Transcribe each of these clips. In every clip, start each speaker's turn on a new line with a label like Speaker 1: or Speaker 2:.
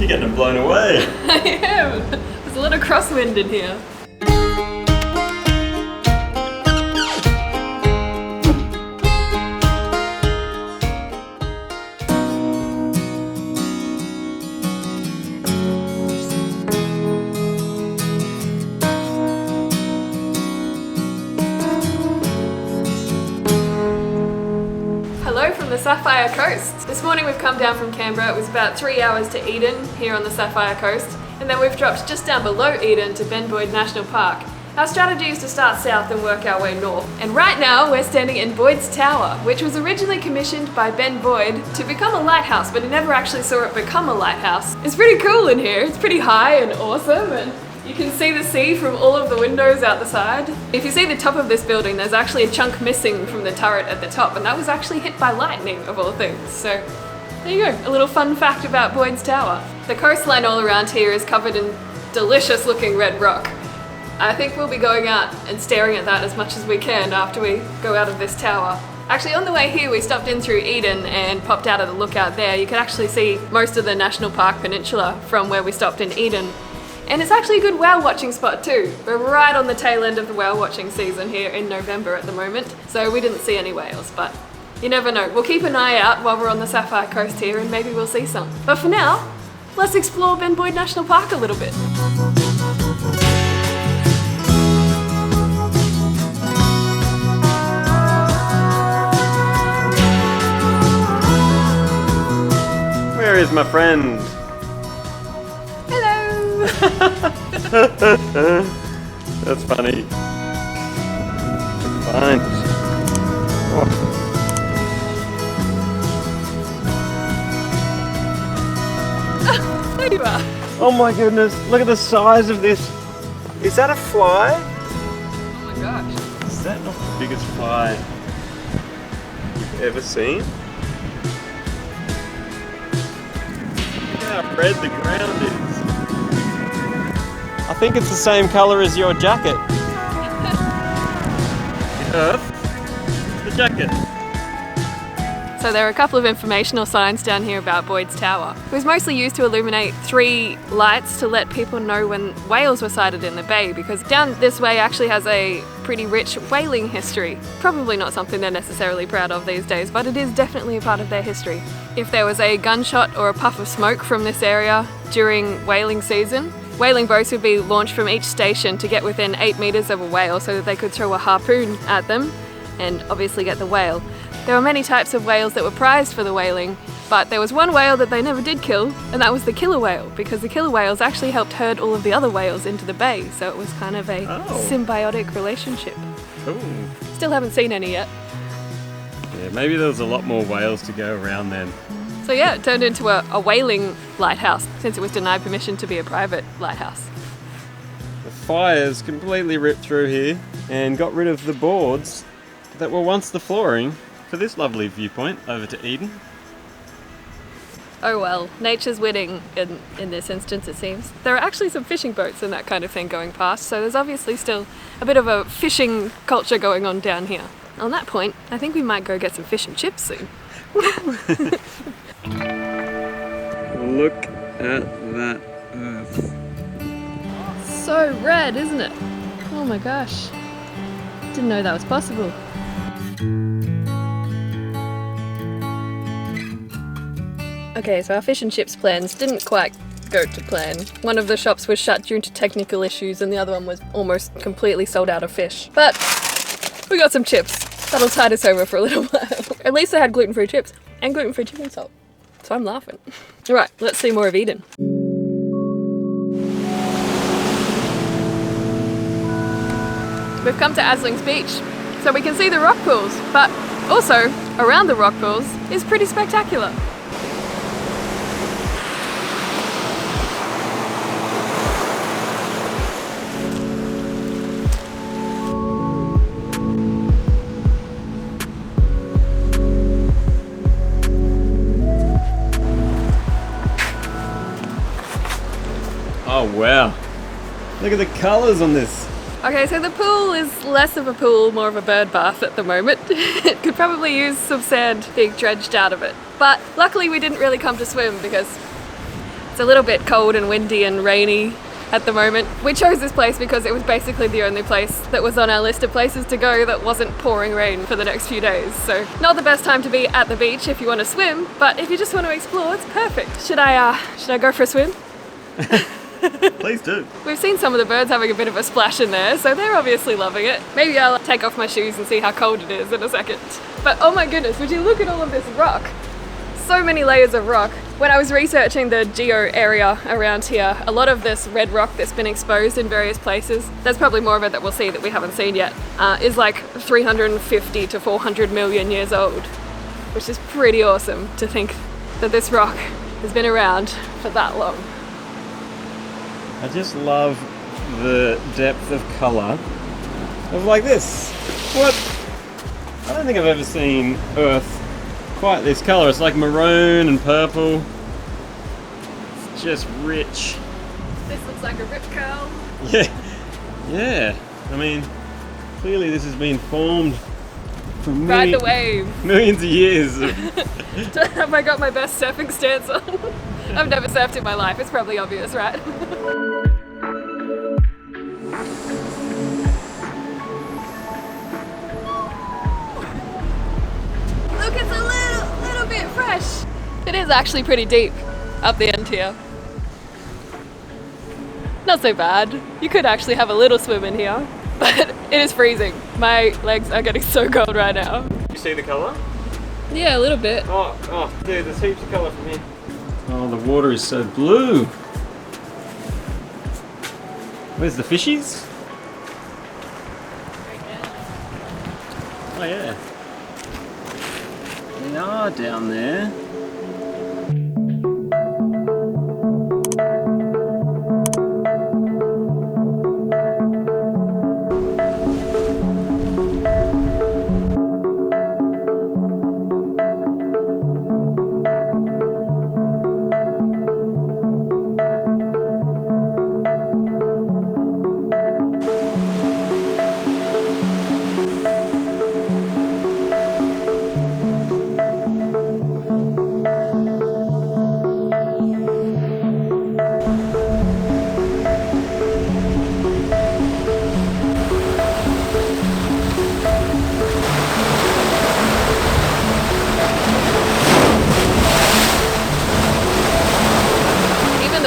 Speaker 1: You're getting blown away.
Speaker 2: I am. There's a lot of crosswind in here. Hello from the Sapphire Coast. This morning we've come down from Canberra. It was about 3 hours to Eden here on the Sapphire Coast, and then we've dropped just down below Eden to Ben Boyd National Park. Our strategy is to start south and work our way north. And right now we're standing in Boyd's Tower, which was originally commissioned by Ben Boyd to become a lighthouse, but he never actually saw it become a lighthouse. It's pretty cool in here. It's pretty high and awesome, and you can see the sea from all of the windows out the side. If you see the top of this building, there's actually a chunk missing from the turret at the top, and that was actually hit by lightning, of all things. So there you go, a little fun fact about Boyd's Tower. The coastline all around here is covered in delicious looking red rock. I think we'll be going out and staring at that as much as we can after we go out of this tower. Actually, on the way here we stopped in through Eden and popped out of the lookout there. You can actually see most of the National Park Peninsula from where we stopped in Eden. And it's actually a good whale watching spot too. We're right on the tail end of the whale watching season here in November at the moment, so we didn't see any whales, but you never know. We'll keep an eye out while we're on the Sapphire Coast here and maybe we'll see some. But for now, let's explore Ben Boyd National Park a little bit.
Speaker 1: Where is my friend? That's funny. Fine. Oh.
Speaker 2: There you are.
Speaker 1: Oh my goodness, look at the size of this. Is that a fly?
Speaker 2: Oh my gosh.
Speaker 1: Is that not the biggest fly you've ever seen? Look how red the ground is. I think it's the same colour as your jacket. The earth, the jacket.
Speaker 2: So there are a couple of informational signs down here about Boyd's Tower. It was mostly used to illuminate 3 lights to let people know when whales were sighted in the bay, because down this way actually has a pretty rich whaling history. Probably not something they're necessarily proud of these days, but it is definitely a part of their history. If there was a gunshot or a puff of smoke from this area during whaling season, whaling boats would be launched from each station to get within 8 meters of a whale so that they could throw a harpoon at them and obviously get the whale. There were many types of whales that were prized for the whaling, but there was one whale that they never did kill, and that was the killer whale, because the killer whales actually helped herd all of the other whales into the bay, so it was kind of a symbiotic relationship.
Speaker 1: Cool.
Speaker 2: Still haven't seen any yet.
Speaker 1: Yeah, maybe there was a lot more whales to go around then.
Speaker 2: So yeah, it turned into a whaling lighthouse, since it was denied permission to be a private lighthouse.
Speaker 1: The fires completely ripped through here and got rid of the boards that were once the flooring for this lovely viewpoint over to Eden.
Speaker 2: Oh well, nature's winning in this instance, it seems. There are actually some fishing boats and that kind of thing going past, so there's obviously still a bit of a fishing culture going on down here. On that point, I think we might go get some fish and chips soon.
Speaker 1: Look at that earth.
Speaker 2: So red, isn't it? Oh my gosh. Didn't know that was possible. Okay, so our fish and chips plans didn't quite go to plan. One of the shops was shut due to technical issues and the other one was almost completely sold out of fish. But we got some chips. That'll tide us over for a little while. At least I had gluten-free chips and gluten-free chicken salt. So I'm laughing. Alright, let's see more of Eden. We've come to Asling's Beach, so we can see the rock pools, but also around the rock pools is pretty spectacular.
Speaker 1: Oh wow, look at the colours on this.
Speaker 2: Okay, so the pool is less of a pool, more of a bird bath at the moment. It could probably use some sand being dredged out of it. But luckily we didn't really come to swim because It's a little bit cold and windy and rainy at the moment. We chose this place because it was basically the only place that was on our list of places to go that wasn't pouring rain for the next few days. So not the best time to be at the beach if you want to swim, but if you just want to explore, it's perfect. Should I go for a swim?
Speaker 1: Please do.
Speaker 2: We've seen some of the birds having a bit of a splash in there, so they're obviously loving it. Maybe I'll take off my shoes and see how cold it is in a second. But oh my goodness, would you look at all of this rock? So many layers of rock. When I was researching the geo area around here, a lot of this red rock that's been exposed in various places, there's probably more of it that we'll see that we haven't seen yet, is like 350 to 400 million years old, which is pretty awesome to think that this rock has been around for that long.
Speaker 1: I just love the depth of colour of like this. What? I don't think I've ever seen Earth quite this colour. It's like maroon and purple. It's just rich.
Speaker 2: This looks like a rip curl.
Speaker 1: Yeah. I mean, clearly this has been formed for
Speaker 2: Ride the wave.
Speaker 1: millions of years.
Speaker 2: Have I got my best surfing stance on? I've never surfed in my life. It's probably obvious, right? Look, it's a little bit fresh. It is actually pretty deep up the end here. Not so bad. You could actually have a little swim in here, but it is freezing. My legs are getting so cold right now.
Speaker 1: You see the colour?
Speaker 2: Yeah, a little bit.
Speaker 1: Oh, dude, there's heaps of colour from here. Oh, the water is so blue. Where's the fishies? Oh yeah. They are down there.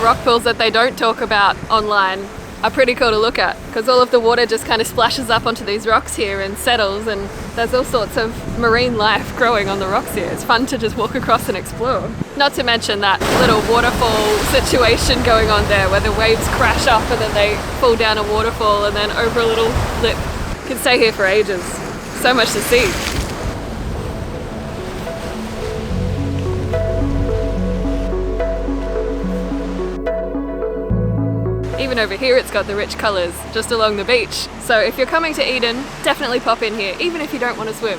Speaker 2: Rock pools that they don't talk about online are pretty cool to look at because all of the water just kind of splashes up onto these rocks here and settles, and there's all sorts of marine life growing on the rocks here. It's fun to just walk across and explore. Not to mention that little waterfall situation going on there where the waves crash up and then they fall down a waterfall and then over a little lip. You can stay here for ages. So much to see. Even over here it's got the rich colours just along the beach. So if you're coming to Eden, definitely pop in here, even if you don't want to swim.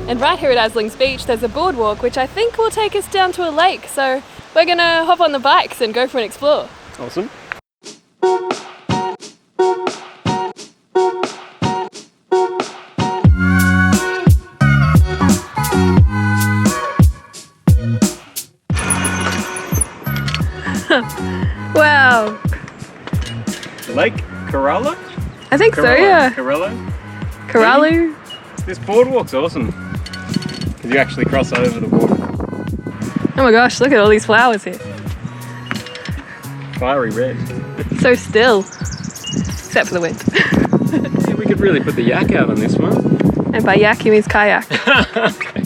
Speaker 2: And right here at Asling's Beach there's a boardwalk which I think will take us down to a lake. So we're gonna hop on the bikes and go for an explore.
Speaker 1: Awesome.
Speaker 2: Wow.
Speaker 1: Lake Kerala?
Speaker 2: I think so, yeah. Karalu.
Speaker 1: This boardwalk's awesome. Because you actually cross over the water.
Speaker 2: Oh my gosh, look at all these flowers here.
Speaker 1: Fiery red.
Speaker 2: So still. Except for the wind.
Speaker 1: Yeah, we could really put the yak out on this one.
Speaker 2: And by yak he means kayak.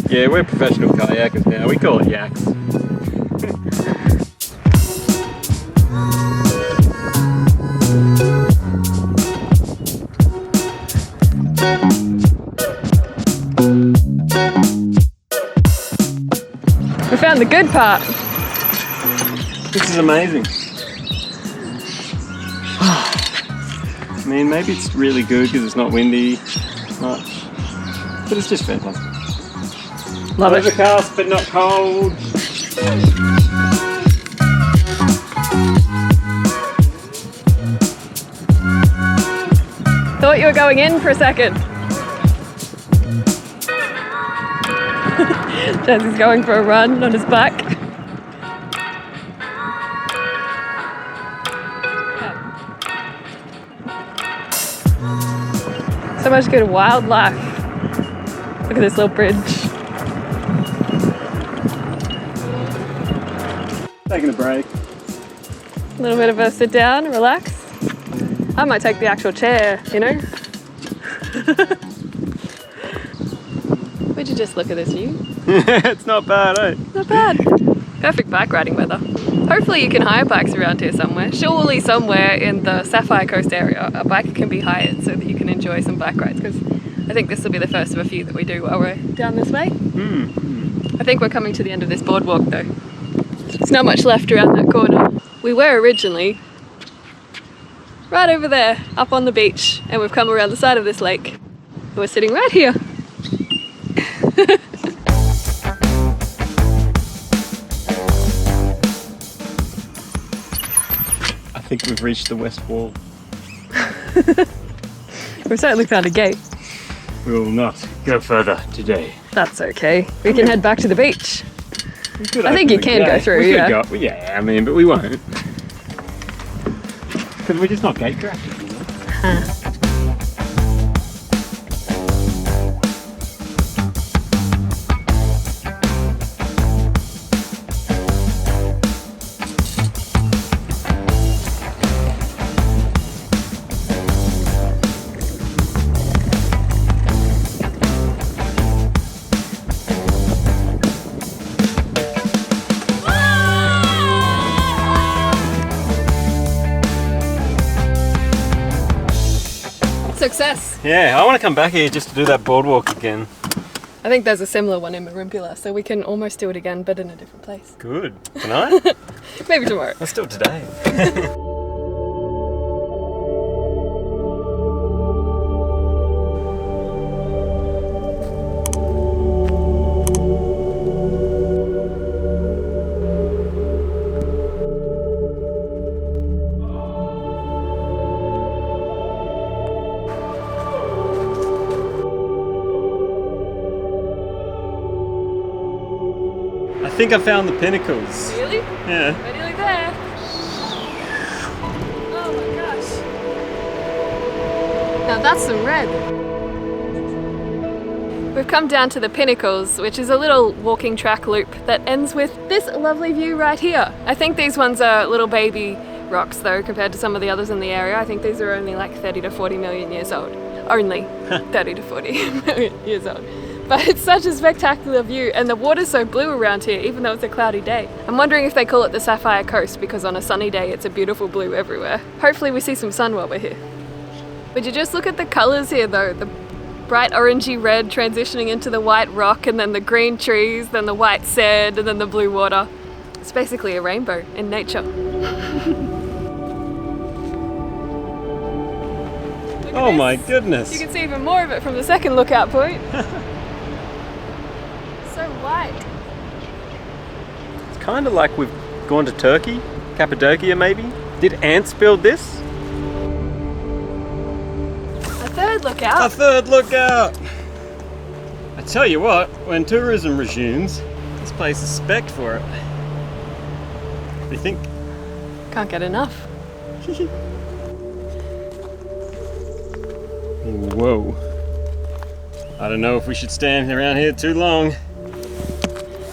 Speaker 1: Yeah, we're professional kayakers now. We call it yaks.
Speaker 2: We found the good part.
Speaker 1: This is amazing. I mean, maybe it's really good because it's not windy much, but it's just fantastic.
Speaker 2: Love it.
Speaker 1: Overcast but not cold.
Speaker 2: Thought you were going in for a second. Jesse's going for a run on his bike. So much good wildlife. Look at this little bridge.
Speaker 1: Taking a break.
Speaker 2: A little bit of a sit down, relax. I might take the actual chair, you know? Would you just look at this view?
Speaker 1: It's not bad, eh?
Speaker 2: Not bad. Perfect bike riding weather. Hopefully you can hire bikes around here somewhere. Surely somewhere in the Sapphire Coast area a bike can be hired so that you can enjoy some bike rides, because I think this will be the first of a few that we do while we're down this way. I think we're coming to the end of this boardwalk though. There's not much left around that corner. We were originally right over there, up on the beach, and we've come around the side of this lake. We're sitting right here.
Speaker 1: I think we've reached the west wall.
Speaker 2: We've certainly found a gate.
Speaker 1: We will not go further today.
Speaker 2: That's okay. We can head back to the beach. I think you can go through,
Speaker 1: we
Speaker 2: yeah.
Speaker 1: Could go, yeah, I mean, but we won't. Because we're just not gate crashers, you know?
Speaker 2: Success!
Speaker 1: Yeah, I want to come back here just to do that boardwalk again.
Speaker 2: I think there's a similar one in Merimbula, so we can almost do it again, but in a different place.
Speaker 1: Good. Tonight?
Speaker 2: Maybe tomorrow.
Speaker 1: Let's do it today. I think I found the pinnacles.
Speaker 2: Really?
Speaker 1: Yeah.
Speaker 2: We're nearly there. Oh my gosh. Now that's some red. We've come down to the pinnacles, which is a little walking track loop that ends with this lovely view right here. I think these ones are little baby rocks though, compared to some of the others in the area. I think these are only like 30 to 40 million years old. Only 30 to 40 million years old. But it's such a spectacular view, and the water's so blue around here, even though it's a cloudy day. I'm wondering if they call it the Sapphire Coast because on a sunny day it's a beautiful blue everywhere. Hopefully we see some sun while we're here. Would you just look at the colours here though? The bright orangey red transitioning into the white rock, and then the green trees, then the white sand, and then the blue water. It's basically a rainbow in nature.
Speaker 1: Oh my goodness.
Speaker 2: You can see even more of it from the second lookout point. So white.
Speaker 1: It's kind of like we've gone to Turkey, Cappadocia maybe. Did ants build this?
Speaker 2: A third lookout.
Speaker 1: A third lookout! I tell you what, when tourism resumes, this place is spec'd for it. What do you think?
Speaker 2: Can't get enough.
Speaker 1: Whoa. I don't know if we should stand around here too long.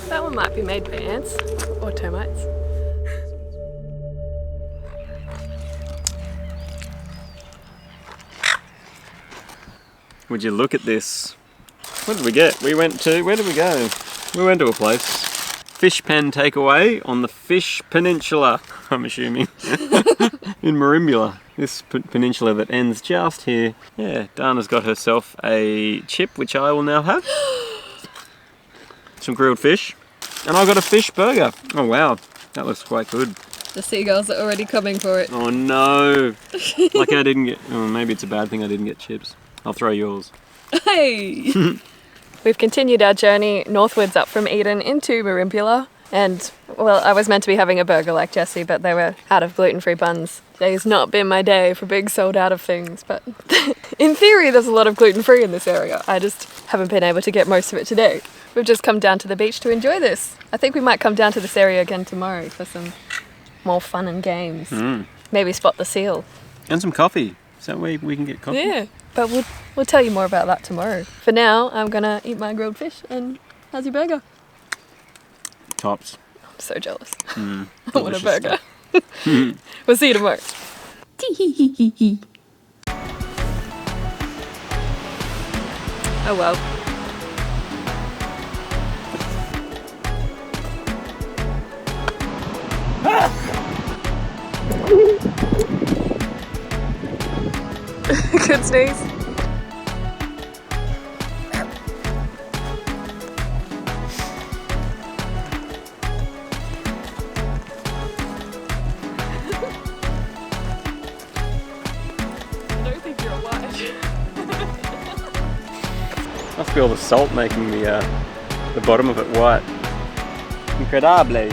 Speaker 2: That one might be made by ants or termites.
Speaker 1: Would you look at this? What did we get? We went to, where did we go? We went to a place. Fish pen takeaway on the Fish Peninsula, I'm assuming. In Merimbula. This peninsula that ends just here. Yeah, Dana's got herself a chip, which I will now have. Some grilled fish. And I got a fish burger. Oh wow, that looks quite good.
Speaker 2: The seagulls are already coming for it.
Speaker 1: Oh no. Like I didn't get, oh, maybe it's a bad thing I didn't get chips. I'll throw yours.
Speaker 2: Hey! We've continued our journey northwards up from Eden into Merimbula. And, well, I was meant to be having a burger like Jessie, but they were out of gluten-free buns. Today's not been my day for being sold out of things, but in theory there's a lot of gluten-free in this area. I just haven't been able to get most of it today. We've just come down to the beach to enjoy this. I think we might come down to this area again tomorrow for some more fun and games. Maybe spot the seal.
Speaker 1: And some coffee. So we can get coffee.
Speaker 2: Yeah, but we'll tell you more about that tomorrow. For now, I'm gonna eat my grilled fish and how's your burger?
Speaker 1: Tops.
Speaker 2: I'm so jealous. I want a
Speaker 1: Delicious
Speaker 2: burger. We'll see you tomorrow. Oh well. Good sneeze. I don't think you're alive.
Speaker 1: I feel the salt making the bottom of it white. Incredibly.